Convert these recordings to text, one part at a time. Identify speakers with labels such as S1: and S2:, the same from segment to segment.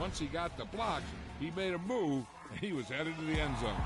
S1: Once he got the block, he made a move, and he was headed to the end zone.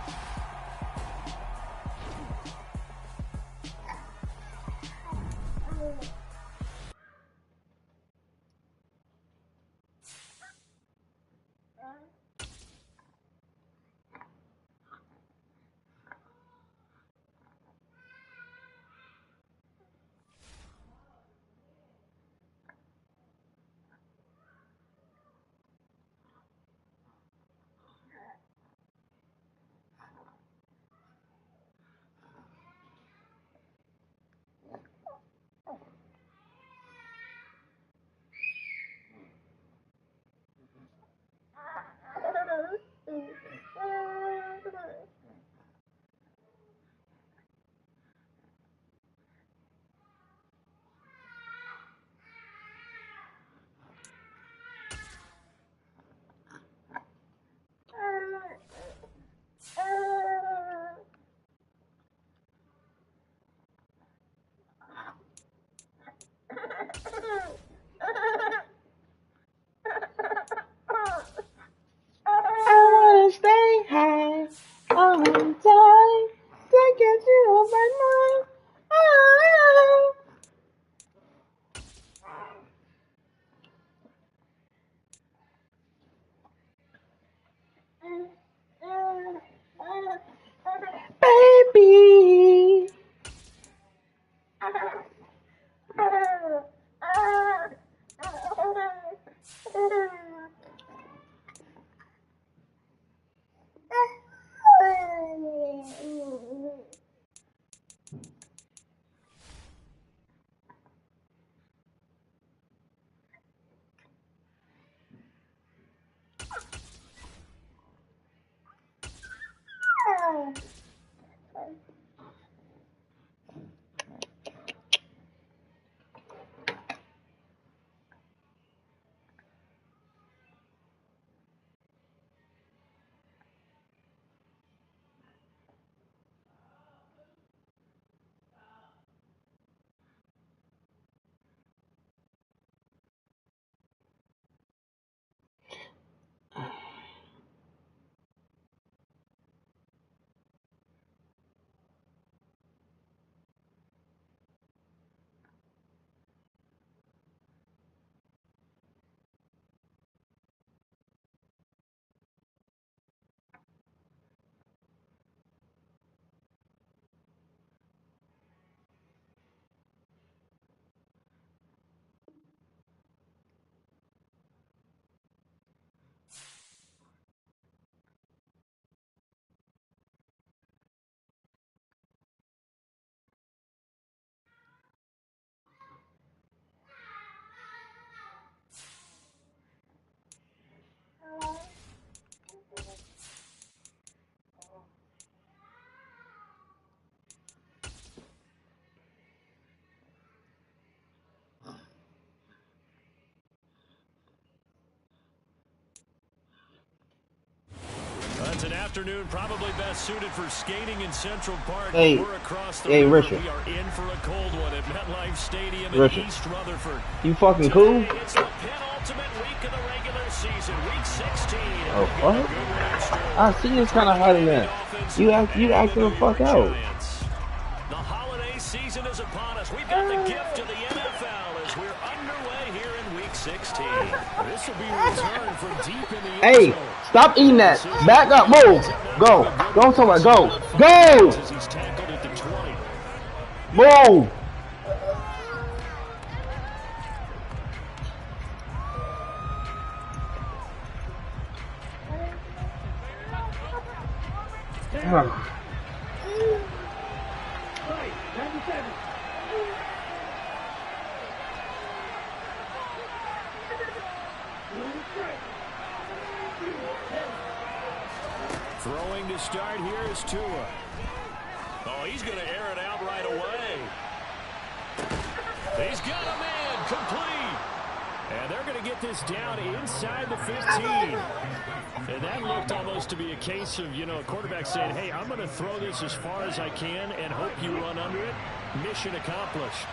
S2: Stay high on time to get you off my mind. Oh. Baby.
S3: It's an afternoon probably best suited for skating in Central Park.
S2: Hey,
S3: We're across the
S2: hey,
S3: river.
S2: Richard.
S3: We are in for a cold one at MetLife Stadium in
S2: Richard.
S3: East Rutherford.
S2: You fucking cool?
S3: Today, it's the penultimate week of the regular season, week 16.
S2: Oh, what? I see it's kind of hot in there. You acting the fuck out.
S3: The holiday season is upon us. We've got the gift of the NFL as we're underway here in week 16. This will be a return from deep in the
S2: Hey, stop eating that. Back up. Move. Go. Go somewhere. Go. Go.
S3: He's tackled at the 20.
S2: Move.
S3: Throwing to start here is Tua. Oh, he's going to air it out right away. He's got a man complete. And they're going to get this down inside the 15. And that looked almost to be a case of, a quarterback saying, hey, I'm going to throw this as far as I can and hope you run under it. Mission accomplished.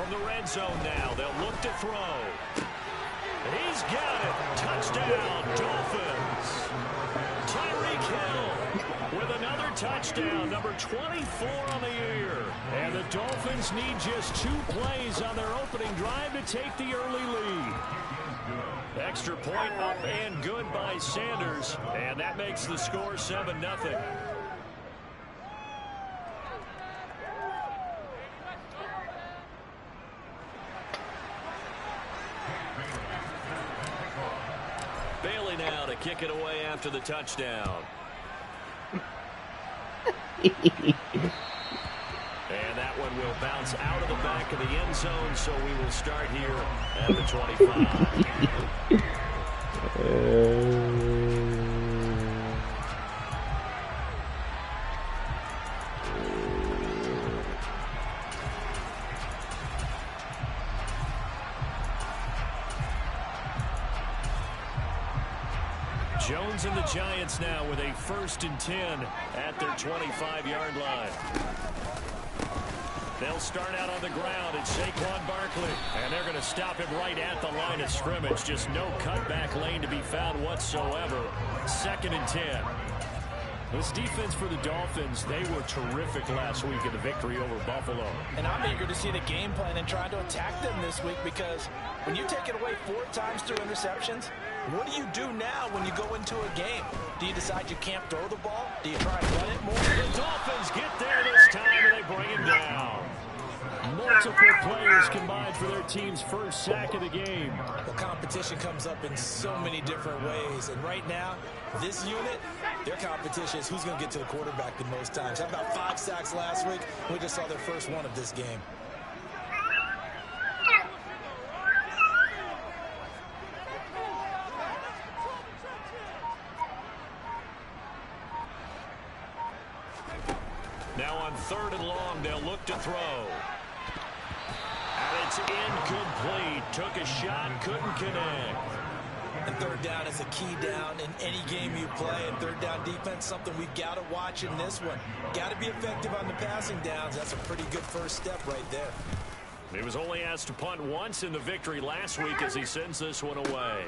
S3: From the red zone now, they'll look to throw. He's got it. Touchdown, Dolphins. Tyreek Hill with another touchdown, number 24 on the year. And the Dolphins need just 2 plays on their opening drive to take the early lead. Extra point up and good by Sanders, and that makes the score 7-0. Bailey now to kick it away after the touchdown. And that one will bounce out of the back of the end zone, so we will start here at the 25. Jones and the Giants now with a 1st and 10 at their 25-yard line. They'll start out on the ground. It's Saquon Barkley, and they're going to stop him right at the line of scrimmage. Just no cutback lane to be found whatsoever. 2nd and 10. This defense for the Dolphins, they were terrific last week in the victory over Buffalo.
S4: And I'm eager to see the game plan and trying to attack them this week, because when you take it away 4 times through interceptions, what do you do now when you go into a game? Do you decide you can't throw the ball? Do you try and run it more?
S3: The Dolphins get there this time, and they bring him down. Multiple players combined for their team's first sack of the game.
S4: The competition comes up in so many different ways. And right now, this unit, their competition is who's going to get to the quarterback the most times. Had about 5 sacks last week. We just saw their first one of this game.
S3: Now on 3rd and long, they'll look to throw. And it's incomplete. Took a shot, couldn't connect.
S4: And 3rd down is a key down in any game you play. And 3rd down defense, something we've got to watch in this one. Got to be effective on the passing downs. That's a pretty good first step right there.
S3: He was only asked to punt once in the victory last week as he sends this one away.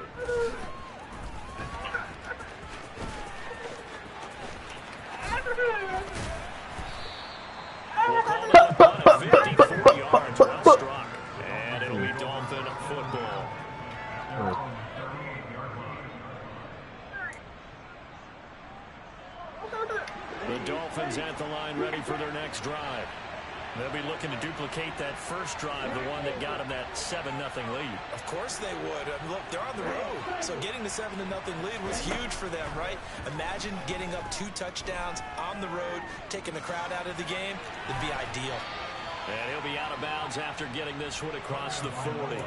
S3: We'll call that a punt of 54 yards. Well struck. And it'll be Dolphin football. The Dolphins at the line ready for their next drive. They'll be looking to duplicate that first drive, the one that got them that 7-0 lead.
S4: Of course they would. I mean, look, they're on the road. So getting the 7-0 lead was huge for them, right? Imagine getting up 2 touchdowns on the road, taking the crowd out of the game. It'd be ideal.
S3: And he'll be out of bounds after getting this one across the 40.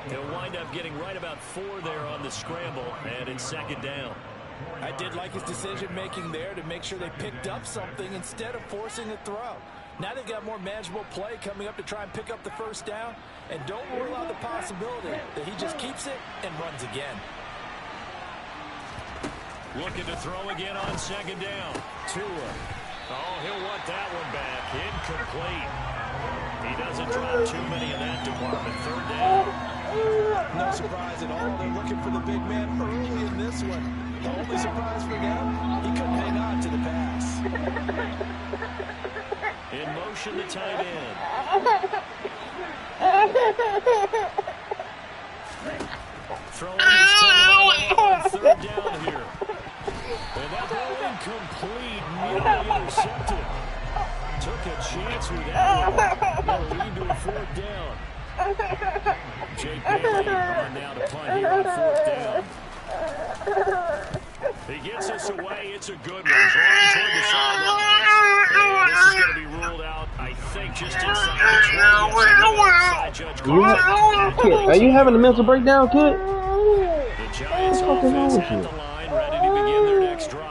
S3: He'll wind up getting right about 4 there on the scramble, and it's 2nd down.
S4: I did like his decision-making there to make sure they picked up something instead of forcing a throw. Now they've got more manageable play coming up to try and pick up the first down. And don't rule out the possibility that he just keeps it and runs again.
S3: Looking to throw again on 2nd down. Tua. Oh, he'll want that one back. Incomplete. He doesn't drop too many in that department. 3rd down.
S4: No surprise at all. They're looking for the big man early in this one. The only surprise for them, he couldn't hang on to the pass.
S3: In motion, the tight end. Throwing his tail on 3rd down here. And that ball incomplete, nearly intercepted. Took a chance with that one. That'll lead to a 4th down. Jake Bailey on now to punt here on 4th down. He gets us away. It's a good one. Drawing toward the sidelines. And this is going to be ruled out, I think, just inside the 20.
S2: Kid, are you having a mental breakdown, kid?
S3: The Giants offense at the line, ready to begin their next drive.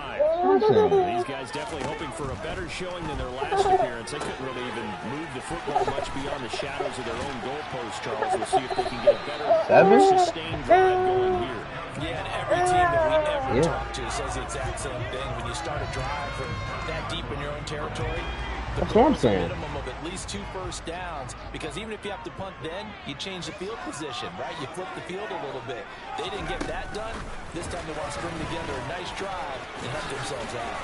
S3: These guys definitely hoping for a better showing than their last appearance. They couldn't really even move the football much beyond the shadows of their own goalpost, Charles. We'll see if they can get a better, more sustained drive going here.
S4: Yeah, and every team that we ever talk to says the exact same thing. When you start a drive from that deep in your own territory, The
S2: That's what I'm
S4: goal is a
S2: saying.
S4: minimum of at least 2 first downs, because even if you have to punt then, you change the field position, right? You flip the field a little bit. They didn't get that done. This time they want to string together a nice drive and help themselves out.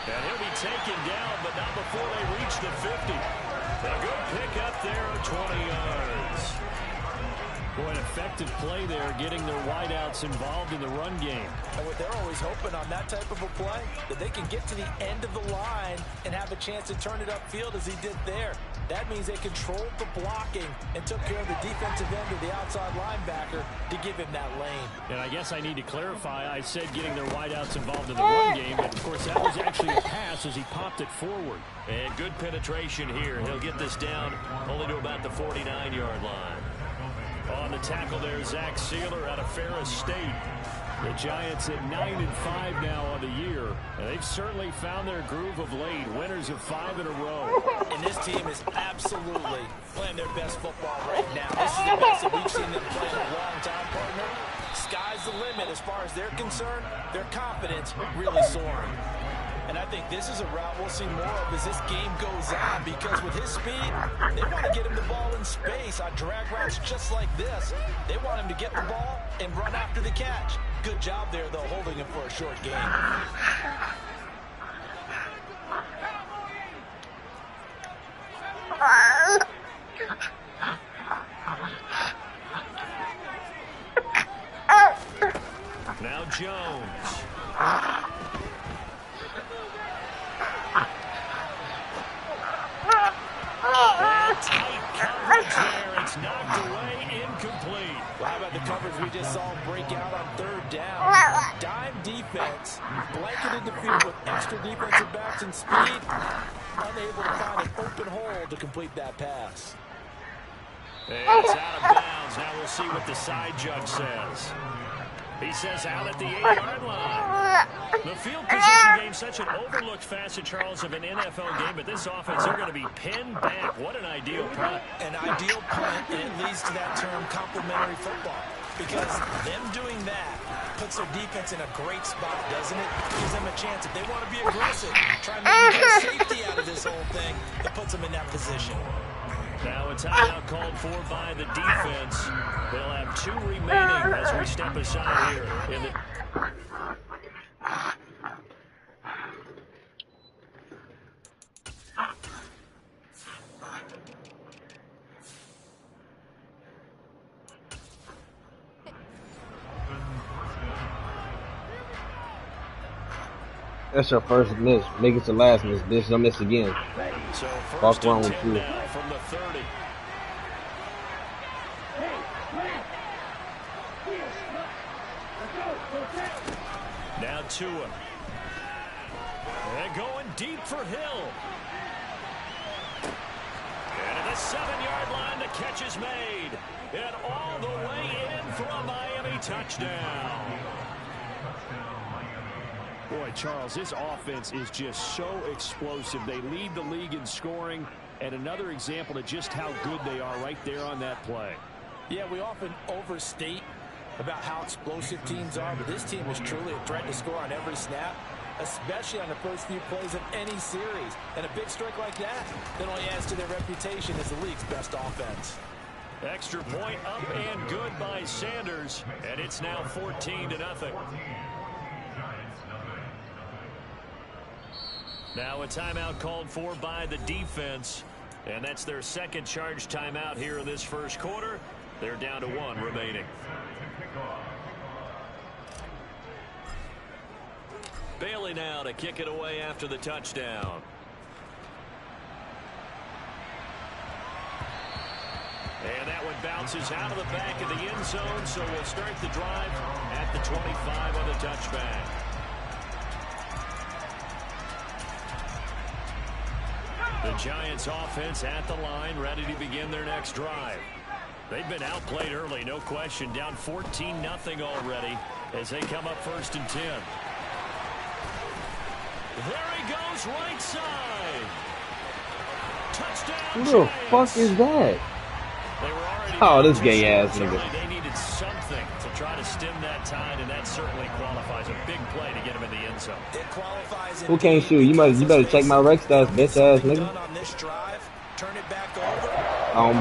S3: And he'll be taken down, but not before they reach the 50. A good pickup there of 20 yards. Boy, an effective play there, getting their wideouts involved in the run game.
S4: And what they're always hoping on that type of a play, that they can get to the end of the line and have a chance to turn it upfield as he did there. That means they controlled the blocking and took care of the defensive end of the outside linebacker to give him that lane.
S3: And I guess I need to clarify, I said getting their wideouts involved in the run game, but of course that was actually a pass as he popped it forward.
S5: And good penetration here. He'll get this down only to about the 49-yard line.
S3: On the tackle there, Zach Sealer out of Ferris State. The Giants at 9-5 now on the year. And they've certainly found their groove of late. Winners of 5 in a row.
S4: And this team is absolutely playing their best football right now. This is the best that we've seen them play in a long time, partner. Sky's the limit as far as they're concerned. Their confidence really soaring. And I think this is a route we'll see more of as this game goes on, because with his speed, they want to get him the ball in space on drag routes just like this. They want him to get the ball and run after the catch. Good job there, though, holding him for a short game.
S3: Now Jones. Tight coverage there. It's knocked away, incomplete.
S4: Well, how about the coverage we just saw break out on 3rd down? Dime defense, blanketed the field with extra defensive backs and speed, unable to find an open hole to complete that pass.
S3: And it's out of bounds. Now we'll see what the side judge says. He says out at the 8-yard line. The field position game, such an overlooked facet, Charles, of an NFL game, but this offense, they're going to be pinned back. What an ideal punt.
S4: An ideal punt, and it leads to that term complementary football, because them doing that puts their defense in a great spot, doesn't it? Gives them a chance. If they want to be aggressive, try and maybe get safety out of this whole thing, it puts them in that position.
S3: Now a timeout called for by the defense. They'll have 2 remaining as we step aside here in the...
S2: That's your first miss. Make it your last miss. Bitch, don't miss again.
S3: So
S2: What's
S3: first
S2: wrong
S3: and
S2: with
S3: 10
S2: you?
S3: now from the 30. Now Tua. And going deep for Hill. And at the 7-yard line, the catch is made. And all the way in for a Miami touchdown. Boy, Charles, this offense is just so explosive. They lead the league in scoring, and another example of just how good they are right there on that play.
S4: Yeah, we often overstate about how explosive teams are, but this team is truly a threat to score on every snap, especially on the first few plays of any series. And a big strike like that only adds to their reputation as the league's best offense.
S3: Extra point up and good by Sanders, and it's now 14-0. Now a timeout called for by the defense, and that's their second charge timeout here in this first quarter. They're down to 1 remaining. Bailey now to kick it away after the touchdown. And that one bounces out of the back of the end zone, so we'll start the drive at the 25 on the touchback. The Giants offense at the line, ready to begin their next drive. They've been outplayed early, no question. Down 14-0 already as they come up 1st and 10. There he goes, right side. Touchdown,
S2: Who the
S3: Giants.
S2: fuck is that?
S3: They were already
S2: Oh, this
S3: down
S2: gay
S3: 2
S2: ass
S3: scores
S2: nigga.
S3: early. They needed something to try to stem that tide, and that certainly qualifies. A big play to get him in the end zone.
S4: It qualifies
S2: Who can't shoot? You better check my rec stats, bitch ass nigga.
S4: On this drive, turn it back over.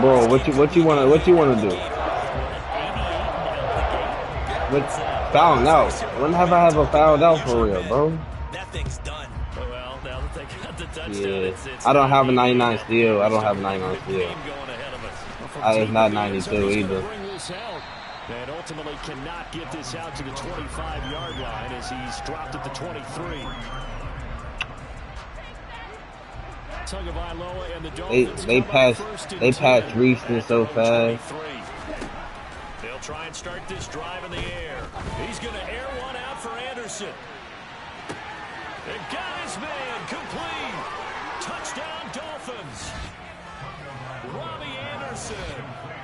S2: Bro, what you wanna do? What fouling out? When have I ever fouled out for real, bro?
S4: That thing's done.
S5: Well, now that they got the touchdown,
S2: Yeah,
S5: it's
S2: I don't have a 99 steal. I don't have a 99 steal. It's not 92 either.
S3: And ultimately cannot get this out to the 25-yard line as he's dropped at the 23. And the
S2: They passed Reeston so fast.
S3: They'll try and start this drive in the air. He's going to air one out for Anderson. And got his man complete. Touchdown Dolphins. Robbie Anderson.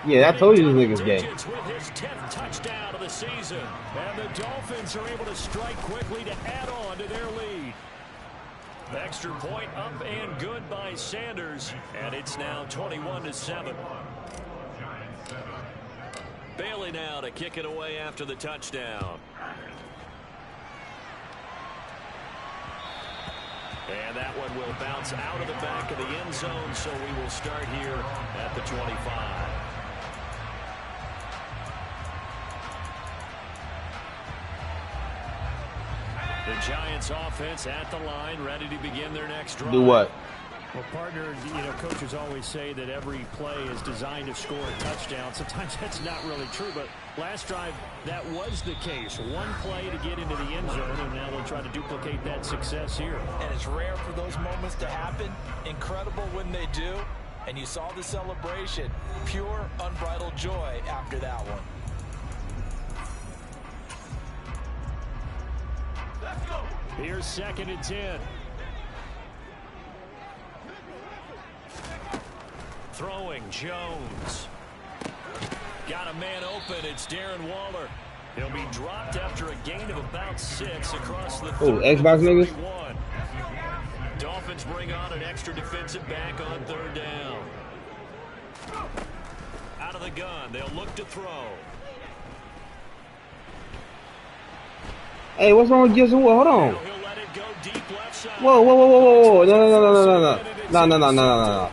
S2: Yeah, I told you this nigga's gay.
S3: With his 10th touchdown of the season. And the Dolphins are able to strike quickly to add on to their lead. Extra point up and good by Sanders. And it's now 21-7. Bailey now to kick it away after the touchdown. And that one will bounce out of the back of the end zone, so we will start here at the 25. The Giants offense at the line, ready to begin their next drive.
S2: Do what?
S3: Well, partner, coaches always say that every play is designed to score a touchdown. Sometimes that's not really true, but last drive, that was the case. One play to get into the end zone, and now they'll try to duplicate that success here.
S4: And it's rare for those moments to happen. Incredible when they do. And you saw the celebration. Pure, unbridled joy after that one.
S3: Here's 2nd and 10. Throwing Jones. Got a man open. It's Darren Waller. He'll be dropped after a gain of about 6 across the
S2: Xbox niggas.
S3: Dolphins bring on an extra defensive back on 3rd down. Out of the gun. They'll look to throw.
S2: Hey, what's wrong with Gibson? Hold on.
S3: He'll let it go deep left side.
S2: Whoa. No.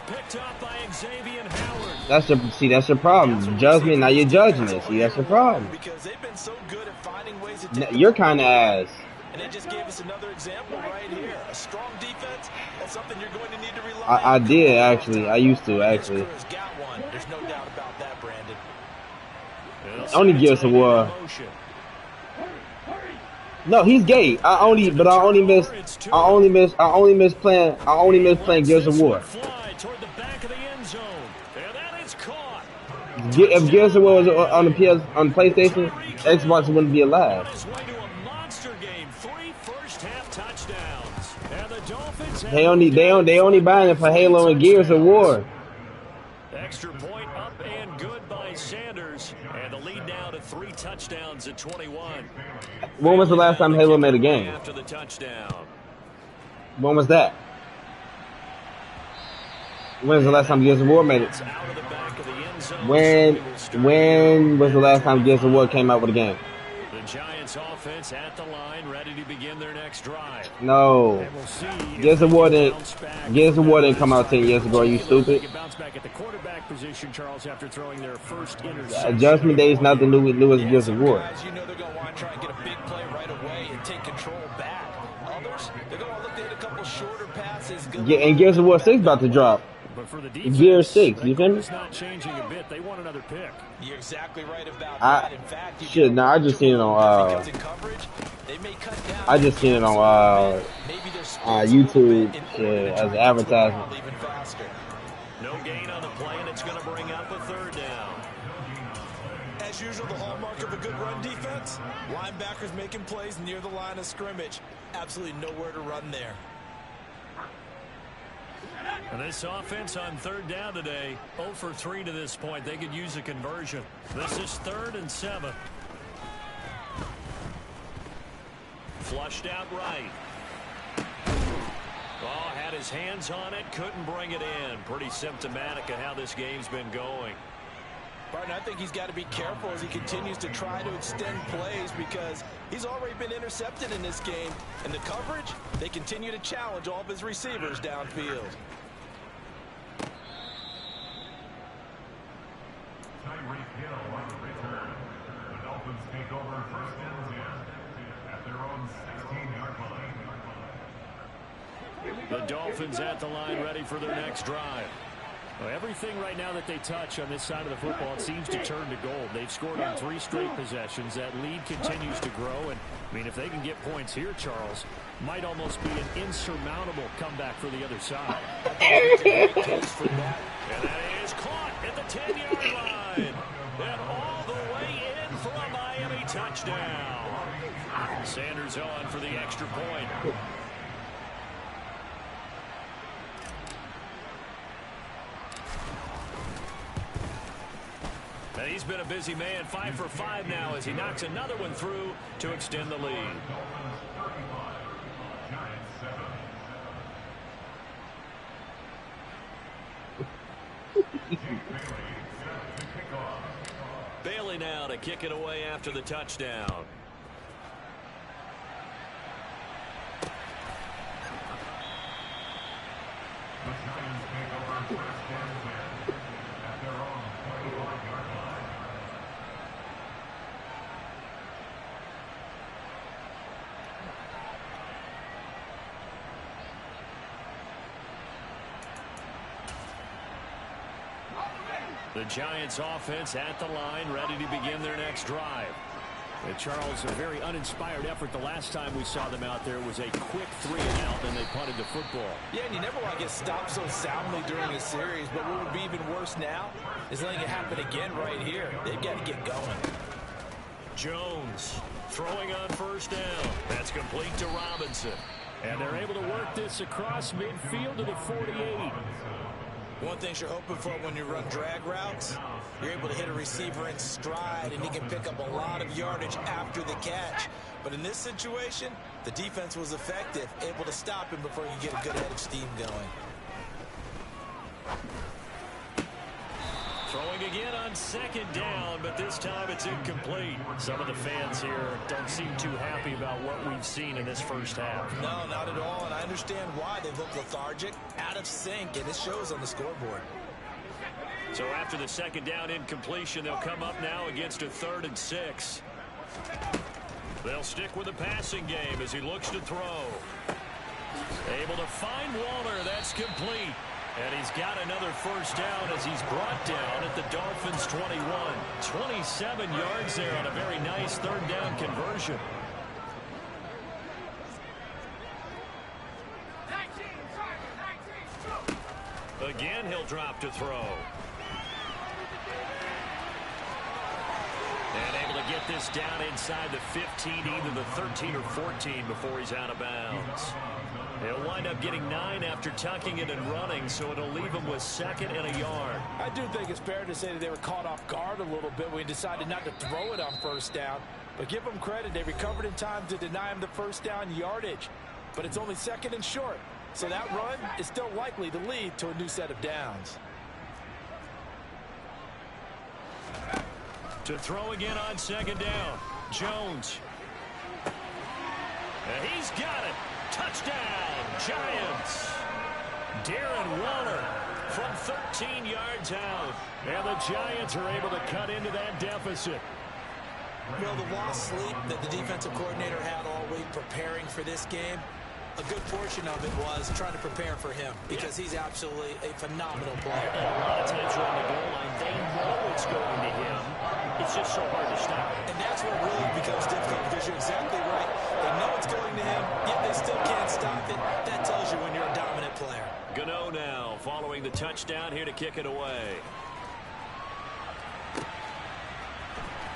S3: Picked up by Xavier Howard.
S2: That's your problem. Judgment, now you're judging it. See, that's your problem.
S4: Because they've been so good at finding ways to take
S2: You're kind of ass.
S4: And they just gave us another example right here. A strong defense, that's something you're going to need to rely on.
S2: I did, actually. I used to, actually.
S4: This crew's got one. There's no doubt about that, Brandon.
S2: Only gives a war. No, he's gay. I only miss playing Gears of War. If Gears of War was on the PlayStation, Xbox wouldn't be alive. They only buying it for Halo and Gears of War.
S3: Extra point up and good by Sanders, and the lead now to 3 touchdowns at 21.
S2: When was the last time Halo made a game?
S3: After the touchdown.
S2: When was that? When was the last time Gears of War made it? When was the last time Gears of War came out with a game?
S3: The Giants offense at the line, ready to begin their next drive.
S2: No. Gears of War didn't come out 10 years ago. Are you stupid?
S3: Back at the quarterback position, Charles, after throwing their first interception.
S2: Judgment Day is not the newest Gears of War.
S4: Guys, you know they're going to want to try and get a big play right away and take control back. Others, they're going to look to hit a couple shorter passes.
S2: Yeah, and Gears of War 6 about to drop.
S3: But for the defense,
S2: Gear 6, you feel me?
S3: It's not changing a bit. They want another pick.
S4: You're exactly right about that. In fact,
S2: I just seen it on YouTube as an advertisement.
S3: No gain on the play, and it's going to bring up a 3rd down.
S4: As usual, the hallmark of a good run defense, linebackers making plays near the line of scrimmage. Absolutely nowhere to run there.
S3: And this offense on 3rd down today, 0 for 3 to this point. They could use a conversion. This is 3rd and 7. Flushed out right. Oh, had his hands on it, couldn't bring it in. Pretty symptomatic of how this game's been going.
S4: Barton, I think he's got to be careful as he continues to try to extend plays because he's already been intercepted in this game. And the coverage, they continue to challenge all of his receivers downfield.
S6: Tyreek Hill on the return. The Dolphins take over first and 10 at their own 16-yard line.
S3: The Dolphins at the line ready for their next drive. Well, everything right now that they touch on this side of the football, it seems to turn to gold. They've scored on 3 straight possessions. That lead continues to grow. And, I mean, if they can get points here, Charles, might almost be an insurmountable comeback for the other side.
S5: And that is caught at the 10-yard line. And all the way in for a Miami touchdown. Sanders on for the extra point. And he's been a busy man, 5 for 5 now as he knocks another one through to extend the lead. Bailey now to kick it away after the touchdown.
S6: The Giants take over first and 10 at their own 21-yard line.
S3: The Giants offense at the line, ready to begin their next drive. Charles, a very uninspired effort the last time we saw them out there was a quick 3-and-out, and they punted the football.
S4: Yeah, and you never want to get stopped so soundly during a series, but what would be even worse now is letting it happen again right here. They've got to get going.
S5: Jones throwing on first down. That's complete to Robinson.
S3: And they're able to work this across midfield to the 48.
S4: One thing you're hoping for when you run drag routes, you're able to hit a receiver in stride, and he can pick up a lot of yardage after the catch. But in this situation, the defense was effective, able to stop him before you get a good head of steam going.
S5: Throwing again on second down, but this time it's incomplete. Some of the fans here don't seem too happy about what we've seen in this first half.
S4: No, not at all, and I understand why they look lethargic, out of sync, and it shows on the scoreboard.
S5: So after the second down incompletion, they'll come up now against a 3rd and 6. They'll stick with the passing game as he looks to throw. Able to find Waller. That's complete. And he's got another first down as he's brought down at the Dolphins 21. 27 yards there on a very nice 3rd down conversion. Again, he'll drop to throw. And able to get this down inside the 15, either the 13 or 14 before he's out of bounds. He'll wind up getting 9 after tucking it and running, so it'll leave him with 2nd and a yard.
S4: I do think it's fair to say that they were caught off guard a little bit when he decided not to throw it on first down. But give them credit, they recovered in time to deny him the first down yardage. But it's only 2nd and short, so that run is still likely to lead to a new set of downs.
S5: To throw again on 2nd down, Jones. And he's got it. Touchdown, Giants. Darren Waller from 13 yards out.
S3: And the Giants are able to cut into that deficit.
S4: You know, the lost sleep that the defensive coordinator had all week preparing for this game, a good portion of it was trying to prepare for him because he's absolutely a phenomenal player.
S5: And a lot of times around the goal line, they know it's going to him. It's just so hard to stop.
S4: And that's what really becomes difficult because you're exactly right. They know it's going to him, yet they still can't stop it. That tells you when you're a dominant player.
S5: Gano now following the touchdown here to kick it away.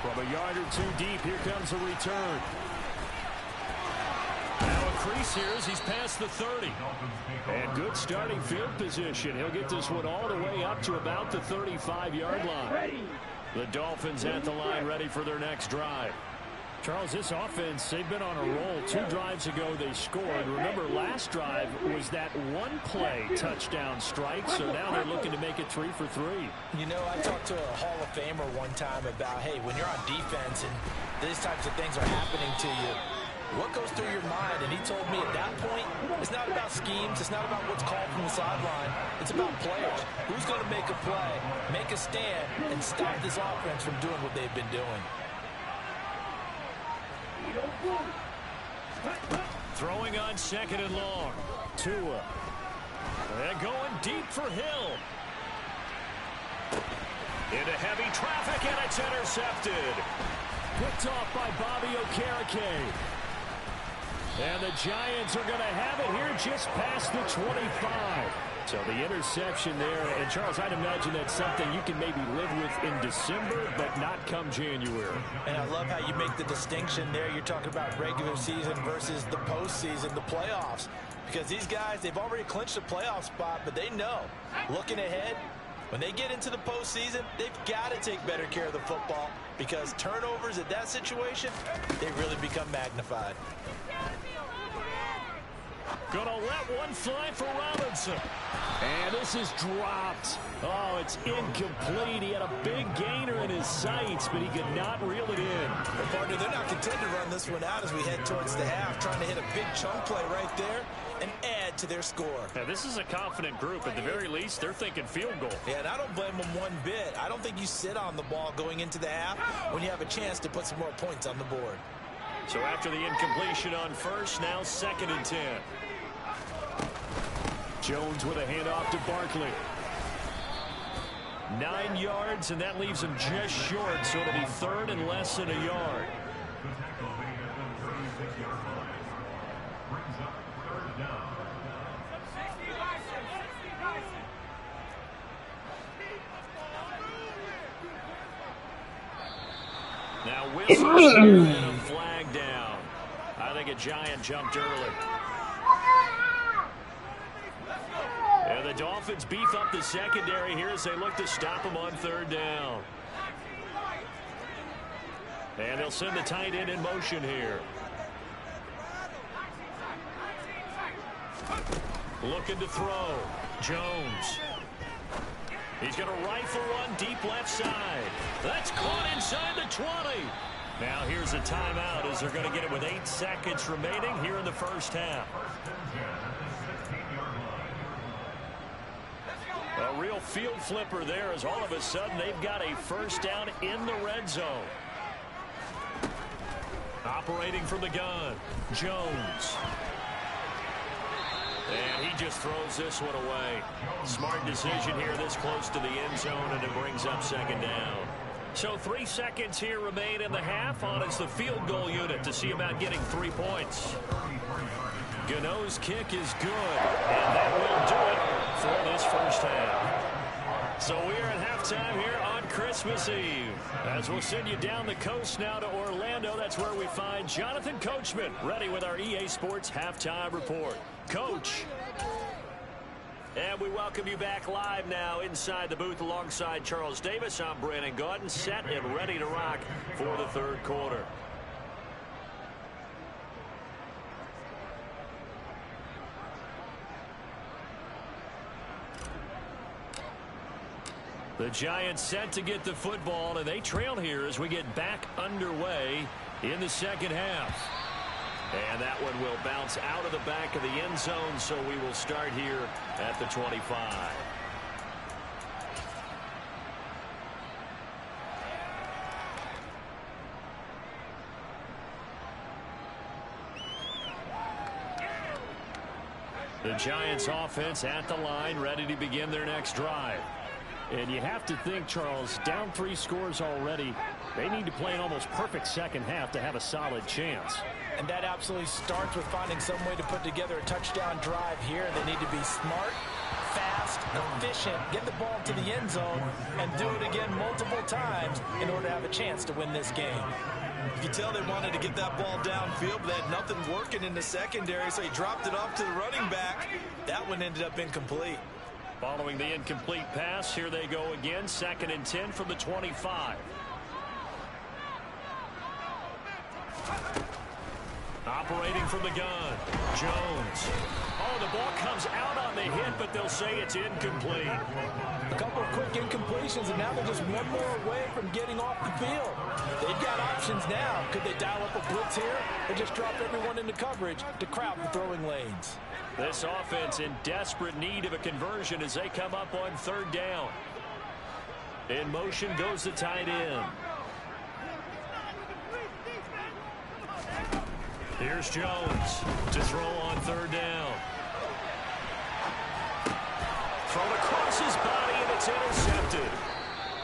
S3: From a yard or two deep, here comes a return. Now a crease here as he's past the 30. And good starting field position. He'll get this one all the way up to about the 35-yard line. The Dolphins at the line ready for their next drive. Charles, this offense, they've been on a roll. 2 drives ago they scored. Remember, last drive was that one-play touchdown strike, so now they're looking to make it 3 for 3.
S4: You know, I talked to a Hall of Famer one time about, hey, when you're on defense and these types of things are happening to you, what goes through your mind? And he told me at that point, it's not about schemes. It's not about what's called from the sideline. It's about players. Who's going to make a play, make a stand, and stop this offense from doing what they've been doing.
S3: Throwing on 2nd and long. Tua. And going deep for Hill. Into heavy traffic, and it's intercepted. Picked off by Bobby Okereke. And the Giants are going to have it here just past the 25. So the interception there. And, Charles, I'd imagine that's something you can maybe live with in December, but not come January.
S4: And I love how you make the distinction there. You're talking about regular season versus the postseason, the playoffs. Because these guys, they've already clinched a playoff spot, but they know, looking ahead, when they get into the postseason, they've got to take better care of the football because turnovers at that situation, they really become magnified.
S3: Gonna let one fly for Robinson. And this is dropped. Oh, it's incomplete. He had a big gainer in his sights, but he could not reel it in.
S4: Well, partner, they're not content to run this one out as we head towards the half, trying to hit a big chunk play right there and add to their score.
S3: Now, this is a confident group. At the very least, they're thinking field goal.
S4: Yeah, and I don't blame them one bit. I don't think you sit on the ball going into the half when you have a chance to put some more points on the board.
S3: So after the incompletion on first, now 2nd and 10. Jones with a handoff to Barkley. 9 yards, and that leaves him just short, so it'll be 3rd and less than a yard. Now Wilson and a flag down. I think a Giant jumped early. And the Dolphins beef up the secondary here as they look to stop him on 3rd down. And they'll send the tight end in motion here. Looking to throw. Jones. He's going to rifle one deep left side. That's caught inside the 20. Now here's a timeout as they're going to get it with 8 seconds remaining here in the first half. A real field flipper there as all of a sudden they've got a first down in the red zone. Operating from the gun, Jones. And he just throws this one away. Smart decision here this close to the end zone, and it brings up 2nd down. So 3 seconds here remain in the half on it's the field goal unit to see about getting 3 points. Gano's kick is good, and that will do it for this first half. So we're at halftime here on Christmas Eve. As we'll send you down the coast now to Orlando, that's where we find Jonathan Coachman ready with our EA Sports Halftime Report. Coach. And we welcome you back live now inside the booth alongside Charles Davis. I'm Brandon Gaudin, set and ready to rock for the 3rd quarter. The Giants set to get the football, and they trail here as we get back underway in the 2nd half. And that one will bounce out of the back of the end zone, so we will start here at the 25. The Giants offense at the line, ready to begin their next drive. And you have to think, Charles, down 3 scores already. They need to play an almost perfect second half to have a solid chance.
S4: And that absolutely starts with finding some way to put together a touchdown drive here. They need to be smart, fast, efficient, get the ball to the end zone, and do it again multiple times in order to have a chance to win this game.
S7: You can tell they wanted to get that ball downfield, but they had nothing working in the secondary, so he dropped it off to the running back. That one ended up incomplete.
S3: Following the incomplete pass, here they go again, 2nd and 10 from the 25.
S5: Operating from the gun, Jones. Oh, the ball comes out on the hit, but they'll say it's incomplete.
S4: A couple of quick incompletions, and now they're just one more away from getting off the field. They've got options now. Could they dial up a blitz here or just drop everyone into coverage to crowd the throwing lanes?
S5: This offense in desperate need of a conversion as they come up on third down. In motion goes the tight end. Here's Jones to throw on third down. Thrown across his body, and it's intercepted.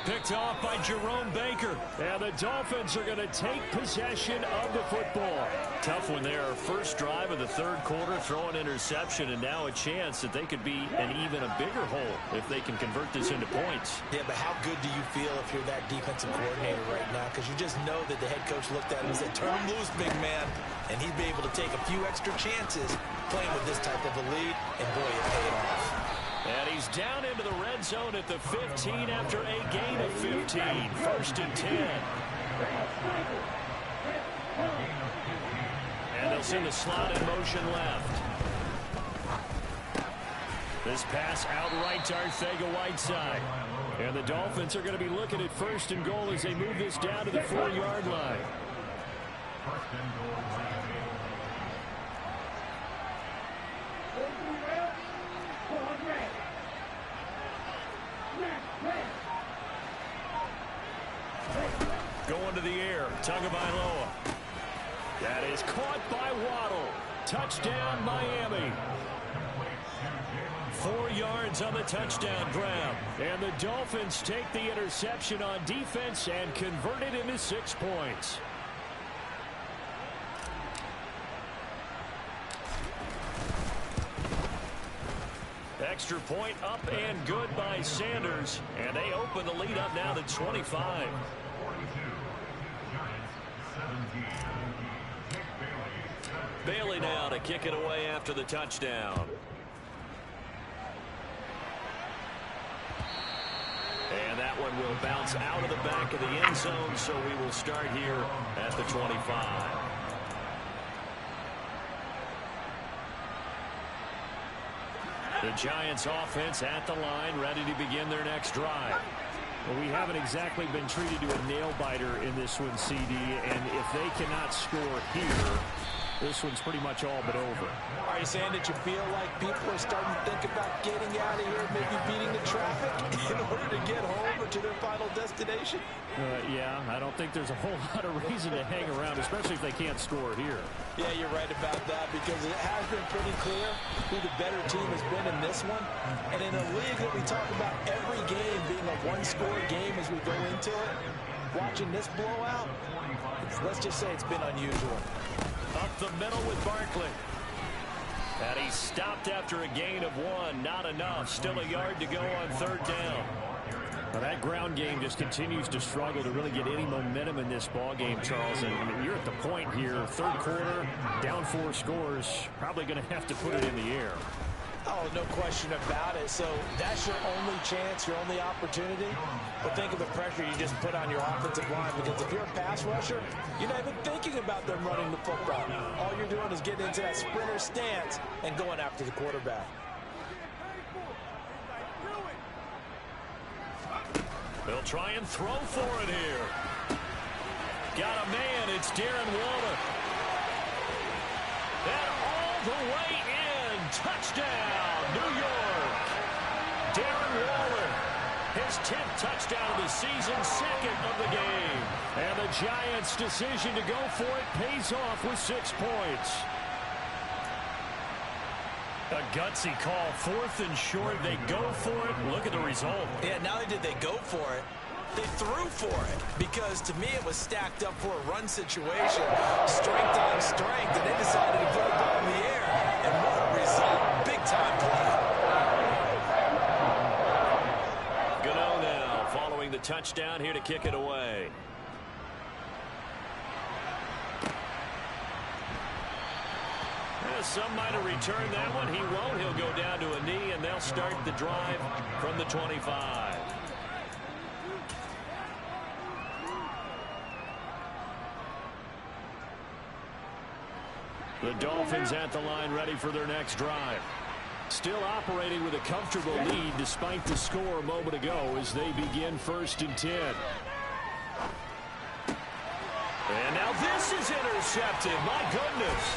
S5: Picked off by Jerome Baker. And the Dolphins are going to take possession of the football. Tough one there. First drive of the third quarter, throw an interception, and now a chance that they could be an even a bigger hole if they can convert this into points.
S4: Yeah, but how good do you feel if you're that defensive coordinator right now? Because you just know that the head coach looked at him and said, turn him loose, big man. And he'd be able to take a few extra chances playing with this type of a lead, and boy, it paid off.
S5: And he's down into the red zone at the 15 after a gain of 15. First and 10. And they'll send the slot in motion left. This pass out right to Arcega-Whiteside. And the Dolphins are going to be looking at first and goal as they move this down to the 4-yard line.
S6: First and goal.
S5: Going to the air, Tagovailoa. That is caught by Waddle. Touchdown, Miami. 4 yards on the touchdown grab. And the Dolphins take the interception on defense and convert it into 6 points. Extra point up and good by Sanders. And they open the lead up now to 25. Bailey now to kick it away after the touchdown. And that one will bounce out of the back of the end zone, so we will start here at the 25. The Giants offense at the line, ready to begin their next drive.
S3: Well, we haven't exactly been treated to a nail-biter in this one, CD, and if they cannot score here, this one's pretty much all but over.
S4: Are you saying that you feel like people are starting to think about getting out of here, maybe beating the traffic in order to get home or to their final destination?
S3: Yeah, I don't think there's a whole lot of reason to hang around, especially if they can't score here.
S4: Yeah, you're right about that, because it has been pretty clear who the better team has been in this one. And in a league that we talk about every game being a one-score game as we go into it, watching this blowout, let's just say it's been unusual.
S5: Up the middle with Barkley. And he stopped after a gain of 1. Not enough. Still a yard to go on third down.
S3: Well, that ground game just continues to struggle to really get any momentum in this ball game, Charles. And you're at the point here, third quarter, down 4 scores, probably going to have to put it in the air.
S4: Oh, no question about it. So that's your only chance, your only opportunity. But think of the pressure you just put on your offensive line, because if you're a pass rusher, you're not even thinking about them running the football. All you're doing is getting into that sprinter stance and going after the quarterback.
S5: They'll try and throw for it here. Got a man. It's Darren Waller. And all the way in. Touchdown, New York. Darren Waller. His 10th touchdown of the season, 2nd of the game. And the Giants' decision to go for it pays off with 6 points. A gutsy call, 4th and short. They go for it. Look at the result.
S4: Yeah, not only did they go for it, they threw for it, because to me it was stacked up for a run situation, strength on strength, and they decided to put the ball in the air. And what a result. Big time play.
S5: Gano now following the touchdown here to kick it away. Some might have returned that one. He won't. He'll go down to a knee, and they'll start the drive from the 25.
S3: The Dolphins at the line ready for their next drive. Still operating with a comfortable lead despite the score a moment ago as they begin 1st and 10. And now this is intercepted. My goodness.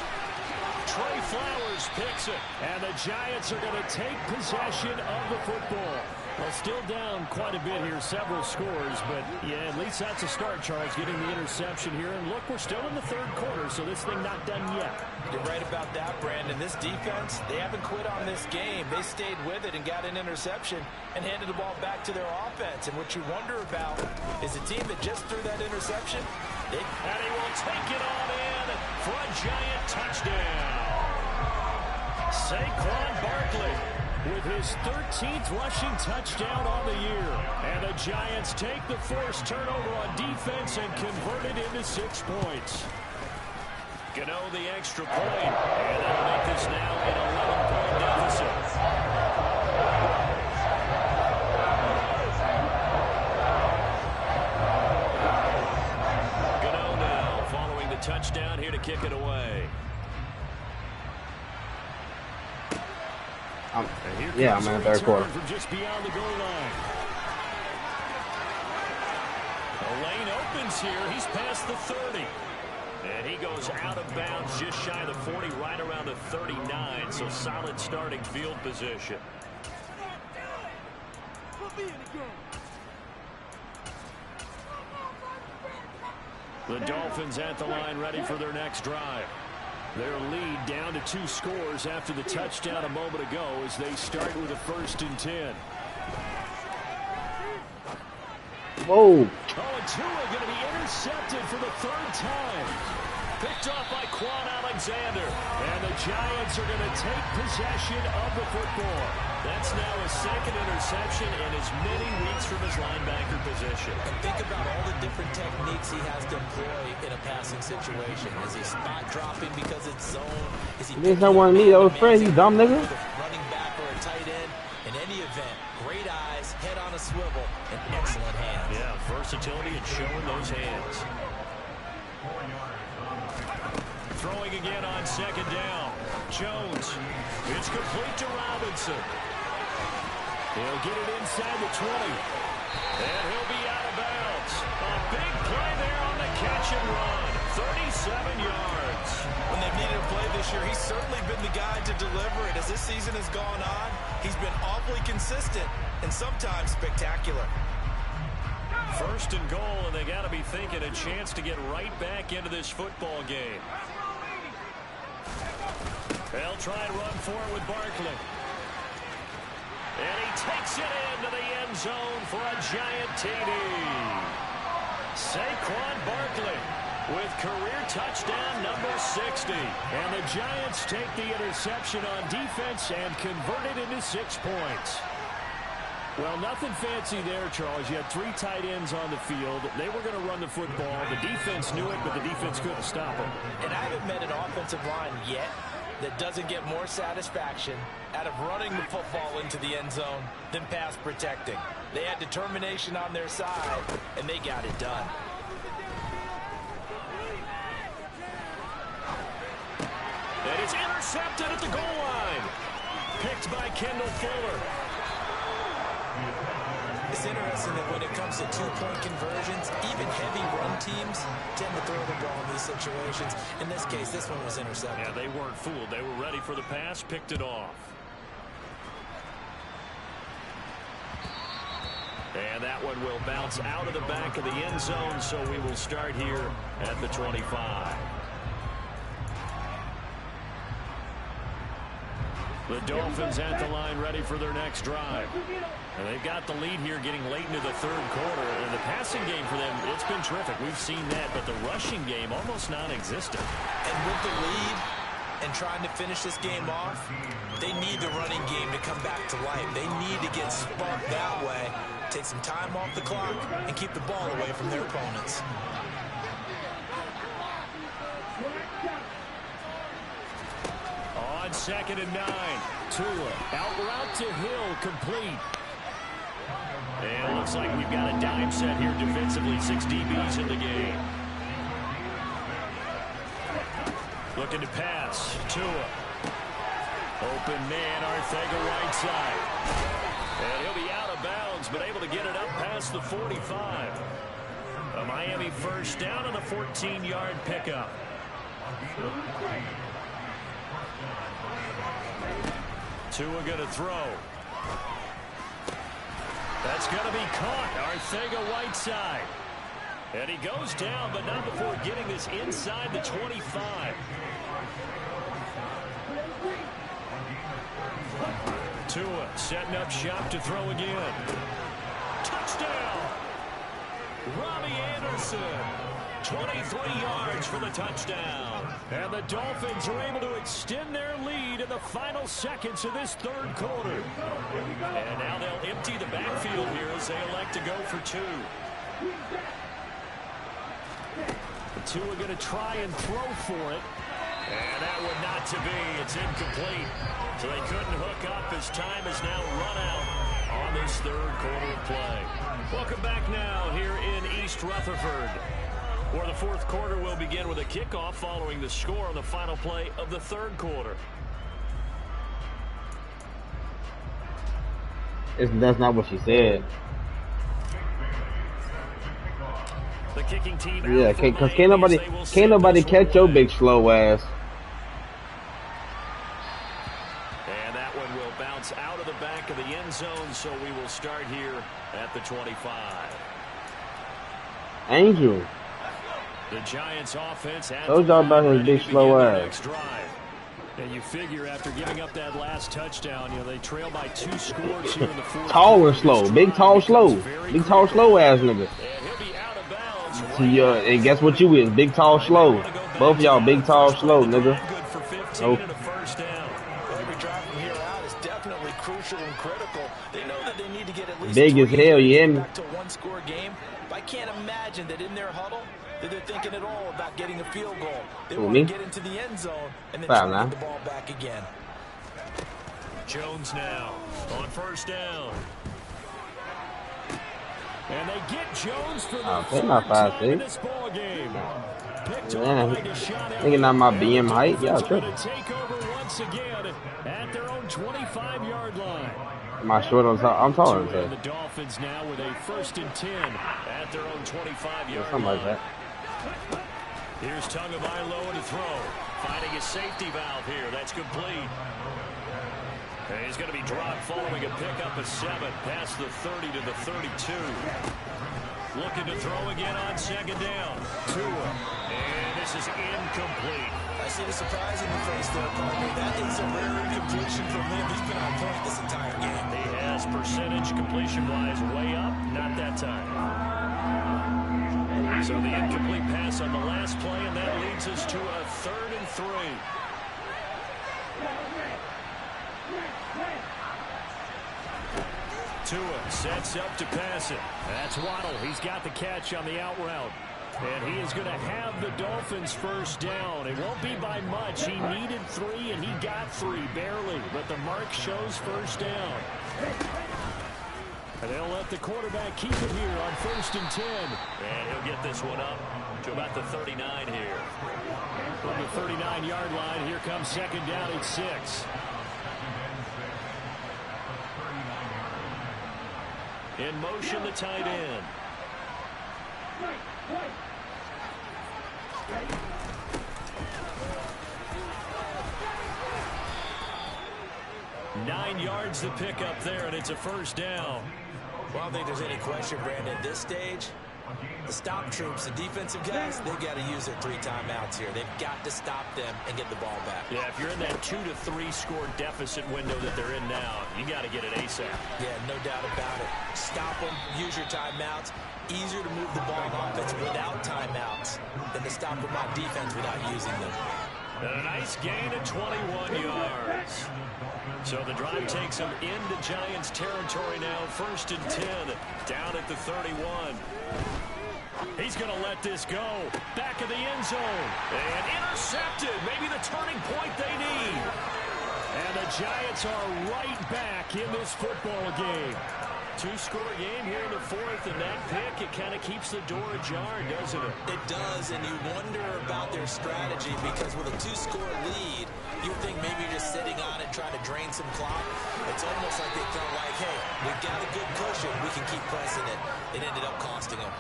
S3: Trey Flowers picks it. And the Giants are going to take possession of the football. Well, still down quite a bit here, several scores, but yeah, at least that's a start, Charles, getting the interception here. And look, we're still in the 3rd quarter, so this thing not done yet.
S4: You're right about that, Brandon. This defense, they haven't quit on this game. They stayed with it and got an interception and handed the ball back to their offense. And what you wonder about is a team that just threw that interception.
S3: And he will take it on in for a Giant touchdown. Saquon Barkley with his 13th rushing touchdown on the year. And the Giants take the forced turnover on defense and convert it into 6 points. Gano the extra point, and that'll make this now an 11-point deficit. Gano now following the touchdown here to kick it away.
S2: I'm in the 3rd quarter.
S3: From just beyond the goal line. The lane opens here. He's past the 30. And he goes out of bounds just shy of the 40, right around the 39. So solid starting field position. The Dolphins at the line ready for their next drive. Their lead down to 2 scores after the touchdown a moment ago as they start with a 1st and 10.
S2: Whoa.
S3: Oh, and Tua going to be intercepted for the 3rd time. Picked off by Quan Alexander. And the Giants are going to take possession of the football. That's now his 2nd interception in as many weeks from his linebacker position.
S4: And think about all the different techniques he has to employ in a passing situation. Is he spot dropping because it's zone? Is he
S2: This not one of me, that was Fred, you dumb nigga.
S4: Running back or a tight end. In any event, great eyes, head on a swivel, and excellent hands.
S3: Yeah, versatility and showing those hands. Throwing again on 2nd down. Jones. It's complete to Robinson. He'll get it inside the 20. And he'll be out of bounds. A big play there on the catch and run. 37 yards.
S4: When they've needed a play this year, he's certainly been the guy to deliver it. As this season has gone on, he's been awfully consistent and sometimes spectacular.
S3: 1st and goal, and they got to be thinking a chance to get right back into this football game. They'll try and run for it with Barkley. And he takes it into the end zone for a Giant TD. Saquon Barkley with career touchdown number 60. And the Giants take the interception on defense and convert it into 6 points. Well, nothing fancy there, Charles. You had 3 tight ends on the field. They were going to run the football. The defense knew it, but the defense couldn't stop them.
S4: And I haven't met an offensive line yet that doesn't get more satisfaction out of running the football into the end zone than pass protecting. They had determination on their side, and they got it done.
S3: And it's intercepted at the goal line. Picked by Kendall Fuller.
S4: It's interesting that when it comes to 2-point conversions, even heavy run teams tend to throw the ball in these situations. In this case, this one was intercepted.
S3: Yeah, they weren't fooled. They were ready for the pass, picked it off. And that one will bounce out of the back of the end zone, so we will start here at the 25. The Dolphins at the line ready for their next drive. And they've got the lead here getting late into the 3rd quarter. And the passing game for them, it's been terrific. We've seen that, but the rushing game almost non-existent.
S4: And with the lead and trying to finish this game off, they need the running game to come back to life. They need to get sparked that way, take some time off the clock, and keep the ball away from their opponents.
S3: On 2nd and 9, Tua out route to Hill, complete. And it looks like we've got a dime set here defensively, 6 DBs in the game. Looking to pass. Tua. Open man, Arcega-Whiteside. And he'll be out of bounds, but able to get it up past the 45. A Miami first down on a 14-yard pickup. Tua going to throw. That's going to be caught. Arcega-Whiteside. And he goes down, but not before getting this inside the 25. Tua setting up shop to throw again. Touchdown! Robbie Anderson. 23 yards for the touchdown. And the Dolphins are able to extend their lead in the final seconds of this third quarter. And now they'll empty the backfield here as they elect to go for two. Tua going to try and throw for it. And that would not to be. It's incomplete. So they couldn't hook up as time is now run out on this third quarter of play. Welcome back now here in East Rutherford, where the fourth quarter will begin with a kickoff following the score on the final play of the third quarter.
S2: That's not what she said.
S3: The kicking team.
S2: Yeah, because can't nobody catch your big slow ass.
S3: And that one will bounce out of the back of the end zone, so we will start here at the 25.
S2: Angel.
S3: The Giants offense has
S2: told y'all about his big slow ass.
S3: And you figure after giving up that last touchdown, you know, they trail by 2 scores here in the fourth.
S2: Tall and slow. Big, tall, slow. Big, tall, slow ass nigga.
S3: And he'll be out of bounds.
S2: And guess what you is? Big, tall, slow. Both of y'all big, tall, slow, nigga.
S3: Good for 15 and a first down.
S4: Every drive from here out is definitely crucial and critical. They know that they need to get at least
S2: big as hell, you hear me?
S4: back to a one-score game. But I can't imagine that in their huddle that they're thinking at all about getting a field goal. They want to get into the end zone and then try to get the ball back again.
S3: Jones now on first down. And they get Jones for the third time in this ball game. Picked off by Deshaun
S2: Thinking not my BM height. Yeah, sure.
S3: Take over once again at their own 25-yard line.
S2: Am I short on top? I'm taller than
S3: the Dolphins now with a 1st and 10 at their own 25-yard line.
S2: Something like that.
S3: Here's Tagovailoa to throw. Finding his safety valve here. That's complete. And he's going to be dropped following a pickup of 7 past the 30 to the 32. Looking to throw again on second down. Tua. And this is incomplete.
S4: I see the surprise in the face there, partner. That is a rare incompletion from him. He's been on point this entire game.
S3: He has percentage completion-wise way up. Not that time. So the incomplete pass on the last play, and that leads us to a 3rd and 3. Tua sets up to pass it. That's Waddle. He's got the catch on the out route. And he is going to have the Dolphins first down. It won't be by much. He needed 3, and he got 3, barely. But the mark shows first down. And they'll let the quarterback keep it here on 1st and 10. And he'll get this one up to about the 39 here. From the 39-yard line, here comes second down at 6. In motion, the tight end. 9 yards to pick up there, and it's a first down.
S4: Well, I don't think there's any question, Brandon, at this stage, the stop troops, the defensive guys, they've got to use their 3 timeouts here. They've got to stop them and get the ball back.
S3: Yeah, if you're in that 2 to 3 score deficit window that they're in now, you got to get it ASAP.
S4: Yeah, no doubt about it. Stop them, use your timeouts. Easier to move the ball on offense without timeouts than to stop them on defense without using them.
S3: And a nice gain of 21 yards. So the drive takes them into Giants territory now. 1st and 10, down at the 31. He's going to let this go. Back of the end zone. And intercepted. Maybe the turning point they need. And the Giants are right back in this football game. Two-score game here in the fourth, and that pick, it kind of keeps the door ajar, doesn't it?
S7: It does, and you wonder about their strategy because with a two-score lead, you think maybe you're just sitting on it trying to drain some clock. It's almost like they felt like, hey, we've got a good cushion. We can keep pressing it. It ended up costing them.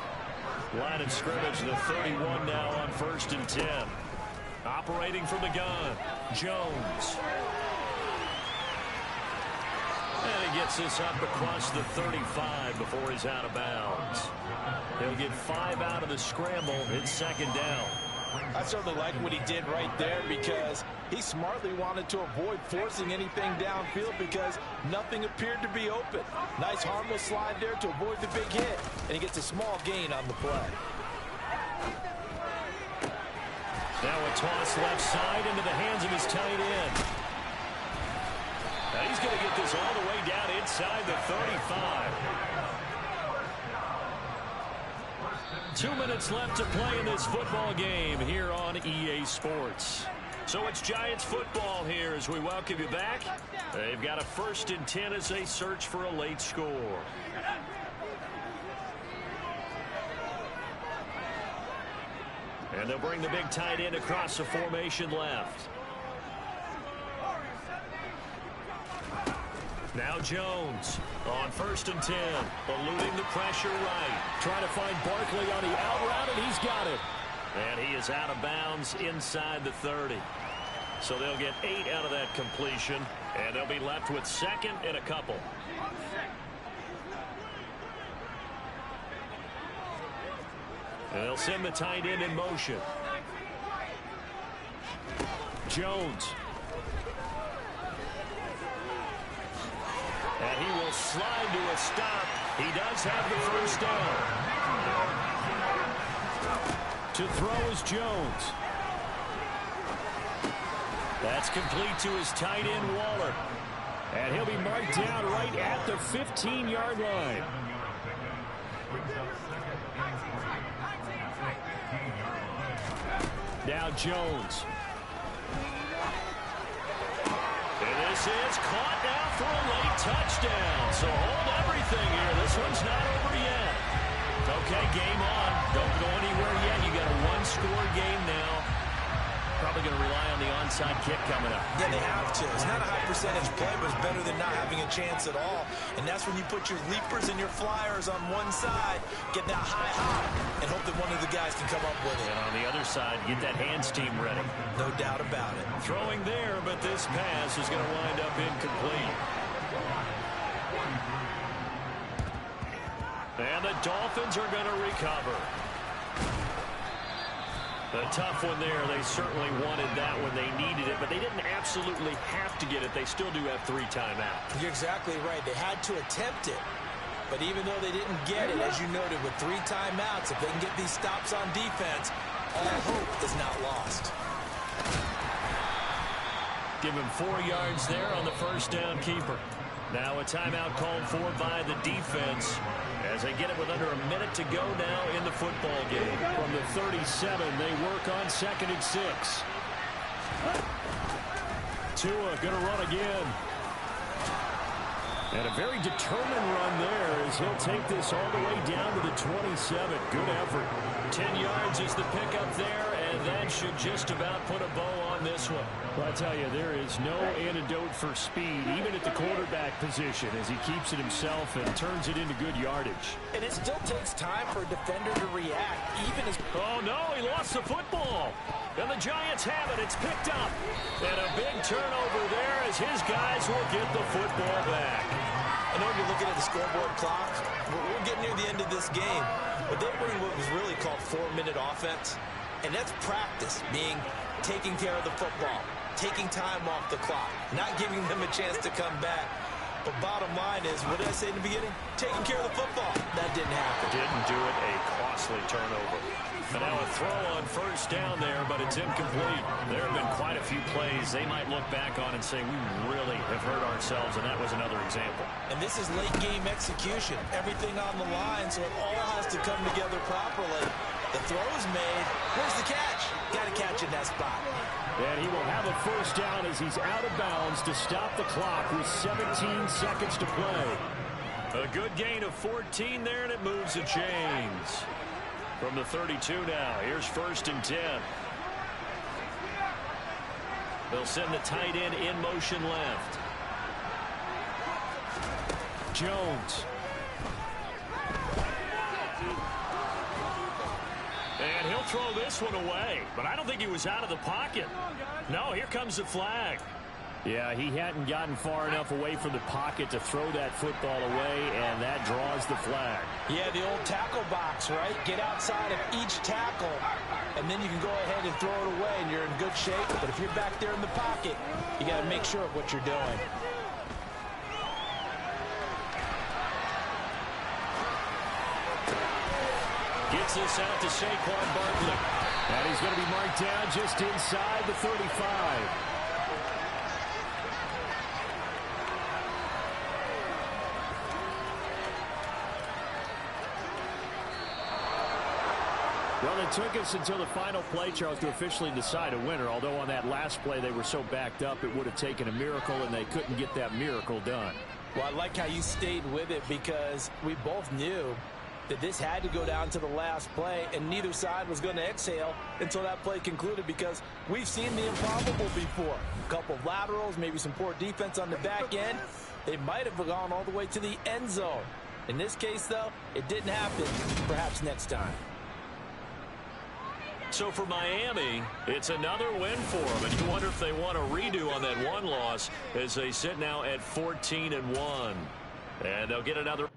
S3: Line of scrimmage, the 31 now on 1st and 10. Operating from the gun, Jones. And he gets this up across the 35 before he's out of bounds. He'll get 5 out of the scramble. It's 2nd down.
S4: I certainly like what he did right there because he smartly wanted to avoid forcing anything downfield because nothing appeared to be open. Nice harmless slide there to avoid the big hit, and he gets a small gain on the play.
S3: Now a toss left side into the hands of his tight end. Now he's going to get this all the way down inside the 35. 2 minutes left to play in this football game here on EA Sports. So it's Giants football here as we welcome you back. They've got a 1st and 10 as they search for a late score. And they'll bring the big tight end across the formation left. Now Jones on 1st and 10, eluding the pressure right. Trying to find Barkley on the out route, and he's got it. And he is out of bounds inside the 30. So they'll get 8 out of that completion, and they'll be left with 2nd and a couple. And they'll send the tight end in motion. Jones. And he will slide to a stop. He does have the 1st down. To throw is Jones. That's complete to his tight end, Waller. And he'll be marked down right at the 15-yard line. Now Jones. And this is caught now for a late touchdown. So hold everything here. This one's not over yet. Okay, game on. Don't go anywhere yet. You got a 1-score game now. Probably going to rely on the onside kick coming up.
S7: Yeah, they have to. It's not a high percentage play, but it's better than not having a chance at all. And that's when you put your leapers and your flyers on one side, get that high hop, and hope that one of the guys can come up with it.
S3: And on the other side, get that hands team ready.
S7: No doubt about it.
S3: Throwing there, but this pass is going to wind up incomplete. And the Dolphins are going to recover. A tough one there. They certainly wanted that when they needed it, but they didn't absolutely have to get it. They still do have 3 timeouts.
S7: You're exactly right. They had to attempt it. But even though they didn't get it, as you noted, with 3 timeouts, if they can get these stops on defense, all hope is not lost.
S3: Give him 4 yards there on the 1st down keeper. Now a timeout called for by the defense as they get it with under a minute to go now in the football game. From the 37, they work on 2nd and 6. Tua going to run again. And a very determined run there as he'll take this all the way down to the 27. Good effort. 10 yards is the pickup there, and that should just about put a bow on this one. Well, I tell you, there is no antidote for speed, even at the quarterback position, as he keeps it himself and turns it into good yardage.
S4: And it still takes time for a defender to react, even as...
S3: Oh, no, he lost the football. And the Giants have it. It's picked up. And a big turnover there as his guys will get the football back.
S7: I know you're looking at the scoreboard clock. We're getting near the end of this game. But they bring what was really called 4-minute offense. And that's practice, being taking care of the football, taking time off the clock, not giving them a chance to come back. But bottom line is, what did I say in the beginning? Taking care of the football. That didn't happen.
S3: Didn't do it. A costly turnover. And now a throw on 1st down there, but it's incomplete. There have been quite a few plays they might look back on and say, we really have hurt ourselves, and that was another example.
S7: And this is late game execution. Everything on the line, so it all has to come together properly. The throw is made. Where's the catch? Got to catch in that spot.
S3: And he will have a 1st down as he's out of bounds to stop the clock with 17 seconds to play.
S5: A good gain of 14 there, and it moves the chains. From the 32 now, here's 1st and 10. They'll send the tight end in motion left. Jones. And he'll throw this one away, but I don't think he was out of the pocket. No, here comes the flag.
S3: Yeah, he hadn't gotten far enough away from the pocket to throw that football away, and that draws the flag.
S4: Yeah, the old tackle box, right? Get outside of each tackle, and then you can go ahead and throw it away, and you're in good shape. But if you're back there in the pocket, you got to make sure of what you're doing.
S5: Gets this out to Saquon Barkley.
S3: And he's going to be marked down just inside the 35. Well, it took us until the final play, Charles, to officially decide a winner. Although on that last play they were so backed up, it would have taken a miracle, and they couldn't get that miracle done.
S4: Well, I like how you stayed with it, because we both knew that this had to go down to the last play, and neither side was going to exhale until that play concluded, because we've seen the improbable before. A couple of laterals, maybe some poor defense on the back end. They might have gone all the way to the end zone. In this case, though, it didn't happen. Perhaps next time.
S5: So for Miami, it's another win for them, and you wonder if they want a redo on that one loss as they sit now at 14-1. And they'll get another.